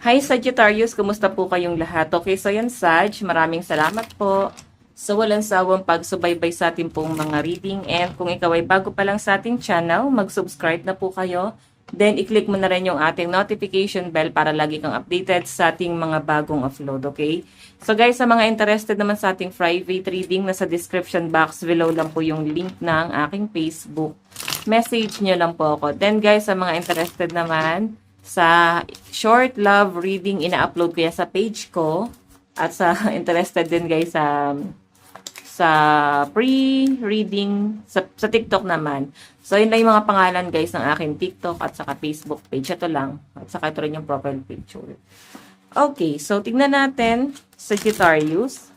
Hi Sagittarius, kumusta po kayong lahat? Okay, so yan Sag, maraming salamat po sa walang sawang pagsubaybay sa ating pong mga reading. And kung ikaw ay bago pa lang sa ating channel, mag-subscribe na po kayo. Then, i-click mo na rin yung ating notification bell para lagi kang updated sa ating mga bagong upload, okay? So guys, sa mga interested naman sa ating private reading, nasa description box below lang po yung link ng aking Facebook. Message nyo lang po ako. Then guys, sa mga interested naman sa short love reading, ina-upload ko yan sa page ko. At sa interested din guys sa pre-reading sa TikTok naman. So, yun lang yung mga pangalan guys ng aking TikTok at saka Facebook page. Ito lang. At saka ito rin yung profile picture. Okay, so tignan natin Sagittarius.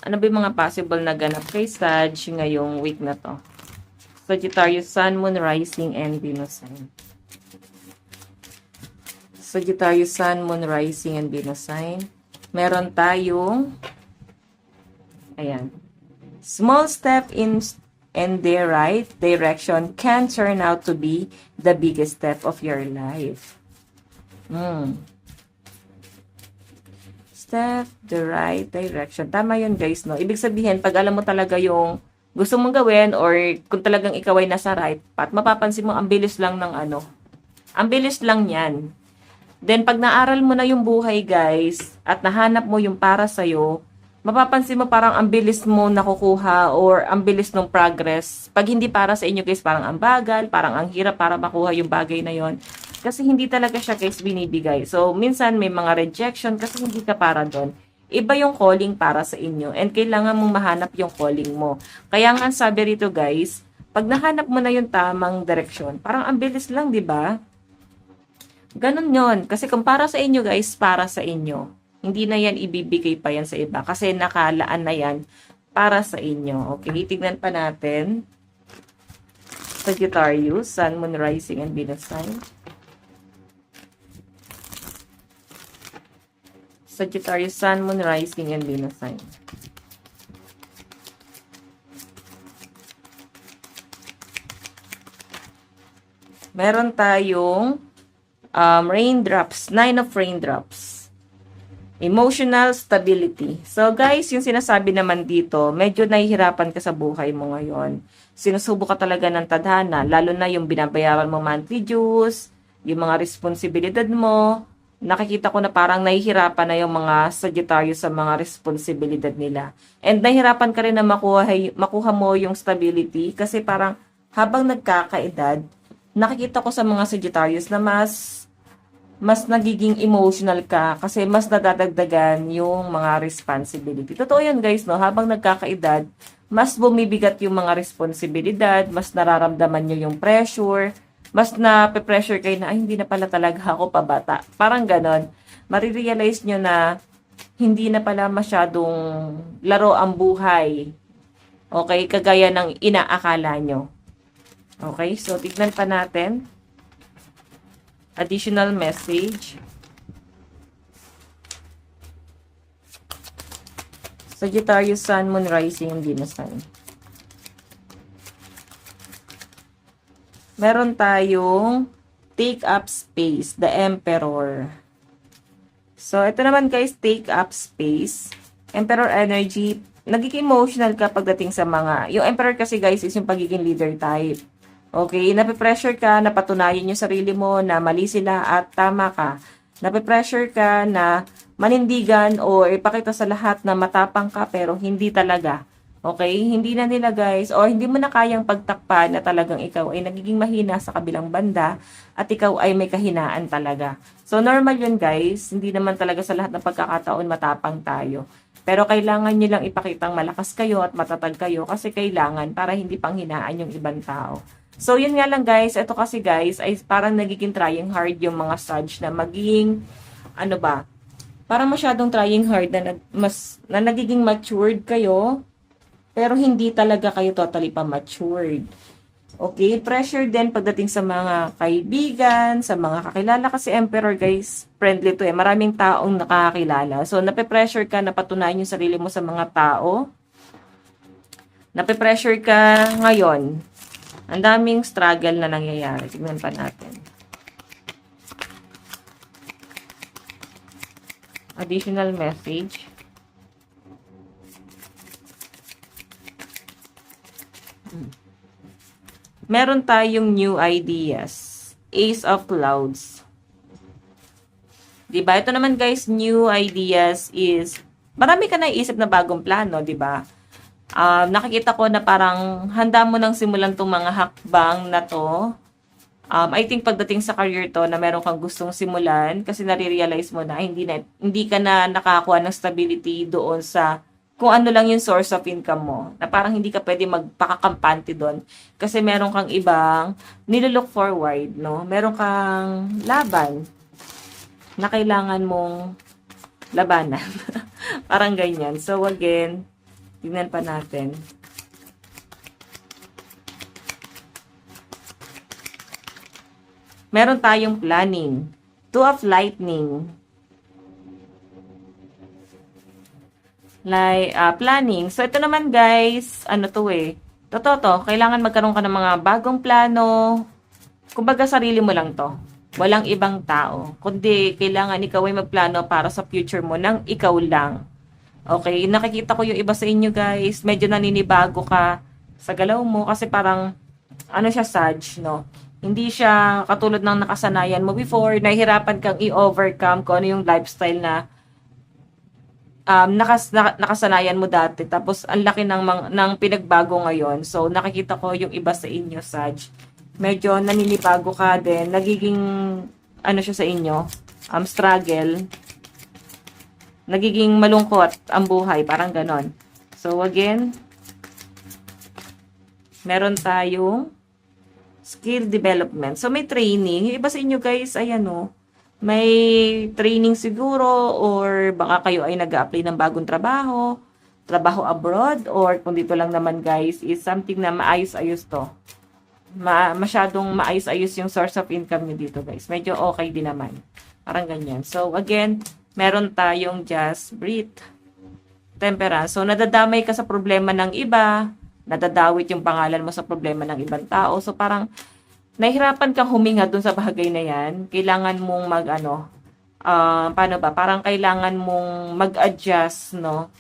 Ano ba yung mga possible na ganap kay Sag ngayong week na to? Sagittarius, Sun, Moon, Rising, and Venus sign. Sagittarius, Sun, Moon, Rising, and Venus sign. Meron tayong ayan. Small step in the right direction can turn out to be the biggest step of your life. Step the right direction. Tama yun guys, no? Ibig sabihin, pag alam mo talaga yung gusto mong gawin or kung talagang ikaw ay nasa right path, mapapansin mo ang bilis lang ng ano. Ang bilis lang yan. Then, pag naaral mo na yung buhay guys at nahanap mo yung para sa'yo, mapapansin mo parang ang bilis mo nakukuha or ang bilis ng progress. Pag hindi para sa inyo guys, parang ang bagal, parang ang hirap para makuha yung bagay na yon. Kasi hindi talaga siya guys binibigay. So, minsan may mga rejection kasi hindi ka para doon. Iba yung calling para sa inyo and kailangan mong mahanap yung calling mo. Kaya nga sabi rito guys, pag nahanap mo na yung tamang direksyon, parang ang bilis lang, di ba? Ganon yon. Kasi kung para sa inyo guys, para sa inyo. Hindi na yan ibibigay pa yan sa iba. Kasi nakalaan na yan para sa inyo. Okay, tignan pa natin. Sagittarius, Sun, Moon, Rising, and Venus sign. Sagittarius, Sun, Moon, Rising, and Venus sign. Meron tayong raindrops, 9 of raindrops. Emotional stability. So guys, yung sinasabi naman dito, medyo nahihirapan ka sa buhay mo ngayon. Sinusubo ka talaga ng tadhana, lalo na yung binabayaran mo monthly dues, yung mga responsibilidad mo. Nakikita ko na parang nahihirapan na yung mga Sagittarius sa mga responsibilidad nila. And nahihirapan ka rin na makuha mo yung stability kasi parang habang nagkakaedad, nakikita ko sa mga Sagittarius na mas nagiging emotional ka kasi mas nadadagdagan yung mga responsibility. Totoo yan guys, no? Habang nagkakaedad, mas bumibigat yung mga responsibilidad, mas nararamdaman nyo yung pressure, mas nape-pressure kayo na, ay, hindi na pala talaga ako pabata. Parang ganon. Marirealize nyo na hindi na pala masyadong laro ang buhay. Okay? Kagaya ng inaakala nyo. Okay? So, tignan pa natin. Additional message. Sagittarius, Sun, Moon, Rising, and Venus sign. Meron tayong take up space, the Emperor. So, ito naman guys, take up space. Emperor energy, nagiging emotional ka pagdating sa mga, yung Emperor kasi guys is yung pagiging leader type. Okay, nape-pressure ka na patunayan yung sarili mo na mali sila at tama ka. Nape-pressure ka na manindigan o ipakita sa lahat na matapang ka pero hindi talaga. Okay, hindi na nila guys or hindi mo na kayang pagtakpan na talagang ikaw ay nagiging mahina sa kabilang banda at ikaw ay may kahinaan talaga. So normal yun guys, hindi naman talaga sa lahat ng pagkakataon matapang tayo. Pero kailangan nyo lang ipakitang malakas kayo at matatag kayo kasi kailangan para hindi panghinaan yung ibang tao. So, yun nga lang guys. Ito kasi guys, ay parang nagiging trying hard yung mga Sag na magiging, ano ba, parang masyadong trying hard na nagiging matured kayo, pero hindi talaga kayo totally pa matured. Okay, pressure din pagdating sa mga kaibigan, sa mga kakilala, kasi Emperor guys, friendly to eh. Maraming taong nakakakilala. So, nape-pressure ka na patunayan yung sarili mo sa mga tao. Nape-pressure ka ngayon. Ang daming struggle na nangyayari. Tignan pa natin. Additional message. Meron tayong new ideas. Ace of Clouds. Diba? Ito naman guys, new ideas is, marami ka naiisip na bagong plano, diba? Nakikita ko na parang handa mo nang simulan tong mga hakbang na to. I think pagdating sa career to na meron kang gustong simulan kasi nare-realize mo na hindi ka na nakakuha ng stability doon sa kung ano lang yung source of income mo. Na parang hindi ka pwede magpakakampante doon kasi meron kang ibang nilolook forward, no? Meron kang laban na kailangan mong labanan. Parang ganyan. So again, tingnan pa natin. Meron tayong planning. Two of Lightning. Planning. So, ito naman guys, ano to eh. Totoo to, kailangan magkaroon ka ng mga bagong plano. Kumbaga, sarili mo lang to. Walang ibang tao. Kundi, kailangan ikaw ay magplano para sa future mo nang ikaw lang. Okay, nakikita ko yung iba sa inyo guys, medyo naninibago ka sa galaw mo kasi parang, ano siya, Sag, no? Hindi siya katulad ng nakasanayan mo before, nahihirapan kang i-overcome kung ano yung lifestyle na nakasanayan mo dati. Tapos, ang laki ng pinagbago ngayon. So, nakikita ko yung iba sa inyo, Sag. Medyo naninibago ka din. Nagiging, ano siya sa inyo, struggle. Nagiging malungkot ang buhay. Parang ganon. So, again, meron tayong skill development. So, may training. Yung iba sa inyo guys, ayan o, may training siguro or baka kayo ay nag-a-apply ng bagong trabaho abroad, or kung dito lang naman guys, is something na maayos-ayos to. Masyadong maayos-ayos yung source of income nyo dito guys. Medyo okay din naman. Parang ganyan. So, again, meron tayong just breathe. Temperance. So, nadadamay ka sa problema ng iba, nadadawit yung pangalan mo sa problema ng ibang tao. So, parang, nahihirapan kang huminga dun sa bagay na yan. Kailangan mong paano ba? Parang kailangan mong mag-adjust, no?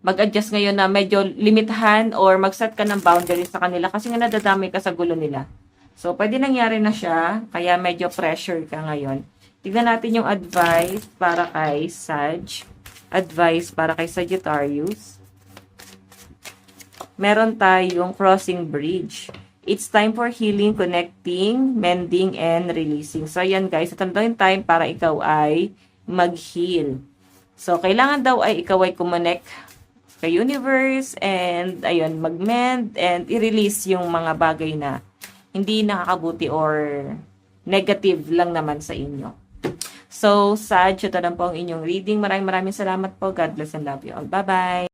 Mag-adjust ngayon na medyo limitahan or mag-set ka ng boundaries sa kanila kasi nga nadadamay ka sa gulo nila. So, pwede nangyari na siya, kaya medyo pressure ka ngayon. Tignan natin yung advice para kay Sag. Advice para kay Sagittarius. Meron tayong crossing bridge. It's time for healing, connecting, mending, and releasing. So, ayan guys, ito na yung time para ikaw ay mag-heal. So, kailangan daw ay ikaw ay kumonect kay universe and, ayun, mag-mend and i-release yung mga bagay na hindi nakakabuti or negative lang naman sa inyo. So, Sag, ito na po ang inyong reading. Maraming salamat po. God bless and love you all. Bye-bye!